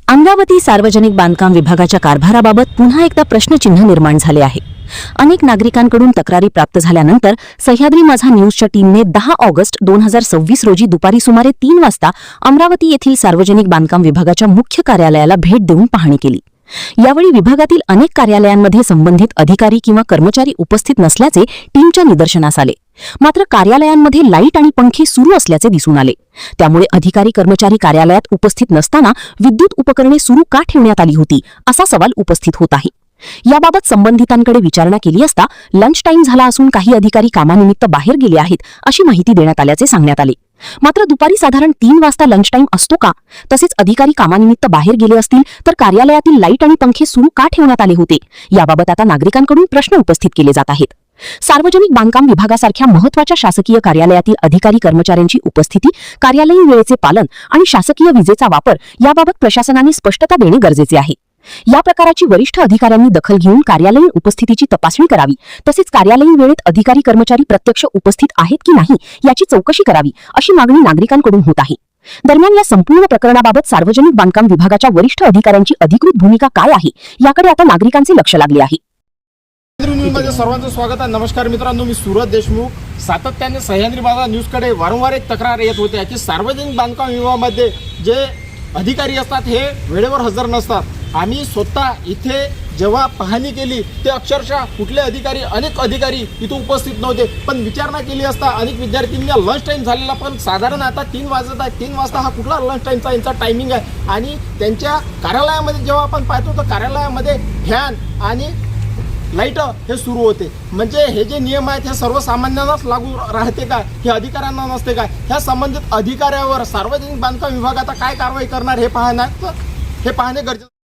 अमरावती सार्वजनिक बांधकाम विभागाच्या कारभाराबाबत पुन्हा एकदा प्रश्नचिन्ह निर्माण झाले आहे। अनेक नागरिकांकडून तक्रारी प्राप्त झाल्यानंतर सह्याद्री माझा न्यूजच्या टीमने 10 ऑगस्ट 2026 रोजी दुपारी सुमारे 3 वाजता अमरावती येथील सार्वजनिक बांधकाम विभागाच्या मुख्य कार्यालयाला भेट देऊन पाहणी केली। यावेळी विभागातील अनेक कार्यालयांमध्ये संबंधित अधिकारी किंवा कर्मचारी उपस्थित नसल्याचे टीमच्या निदर्शनास आले। मात्र कार्यालयांमध्ये लाईट आणि पंखे सुरू असल्याचे दिसून आले। त्यामुळे अधिकारी कर्मचारी कार्यालयात उपस्थित नसताना विद्युत उपकरणे सुरू का ठेवण्यात आली होती असा सवाल उपस्थित होत आहे। याबाबत संबंधितांकडे विचारणा केली असता लंच टाइम झाला असून काही अधिकारी कामानिमित्त बाहेर गेले आहेत अशी माहिती देण्यात आल्याचे सांगण्यात आले। मात्र दुपारी साधारण 3 वाजता लंच टाइम असतो का, तसेच अधिकारी कामानिमित्त बाहेर गेले असतील तर कार्यालयातील लाईट आणि पंखे सुरू का ठेवण्यात आले होते याबाबत आता नागरिकांकडून प्रश्न उपस्थित केले जात आहेत। सार्वजनिक बांधकाम विभागासारख्या महत्त्वाच्या शासकीय कार्यालयातील अधिकारी कर्मचाऱ्यांची उपस्थिती, कार्यालयीन वेळेचे पालन आणि शासकीय विजेचा वापर याबाबत प्रशासनाने स्पष्टता देणे गरजेचे आहे। या प्रकाराची वरिष्ठ अधिकाऱ्यांनी दखल घेऊन कार्यालयीन उपस्थितीची तपासणी करावी, तसेच कार्यालयीन वेळेत अधिकारी कर्मचारी प्रत्यक्ष उपस्थित आहेत की नाही याची चौकशी करावी अशी मागणी नागरिकांकडून होत आहे। दरम्यान या संपूर्ण प्रकरणाबाबत सार्वजनिक बांधकाम विभागाच्या वरिष्ठ अधिकाऱ्यांची अधिकृत भूमिका काय आहे याकडे आता नागरिकांचे लक्ष लागले आहे। न्यूजमध्ये सर्वांचं स्वागत आहे। नमस्कार मित्रांनो, मी सूरज देशमुख। सातत्याने सह्याद्री माझा न्यूजकडे वारंवार एक तक्रार येत होती की सार्वजनिक बांधकाम विभागामध्ये जे अधिकारी असतात हे वेळेवर हजर नसतात। आम्ही स्वतः इथे जेव्हा पाहणी केली ते अक्षरशः कुठले अधिकारी, अनेक अधिकारी इथे उपस्थित नव्हते। पण विचारणा केली असता अनेक विद्यार्थ्यांना लंच टाइम झालेला, पण साधारण आता 3 वाजत आहे। 3 वाजता हा कुठला लंच टाइमचा यांचा टायमिंग आहे। आणि त्यांच्या कार्यालयामध्ये जेव्हा आपण पाहतो तर कार्यालयामध्ये फॅन आणि लाईट हे सुरू होते। म्हणजे हे जे नियम आहेत हे सर्वसामान्यांनाच लागू राहते का, हे अधिकाऱ्यांना नसते का? ह्या संबंधित अधिकाऱ्यावर सार्वजनिक बांधकाम विभाग आता काय कारवाई करणार हे पाहणे गरजेचं।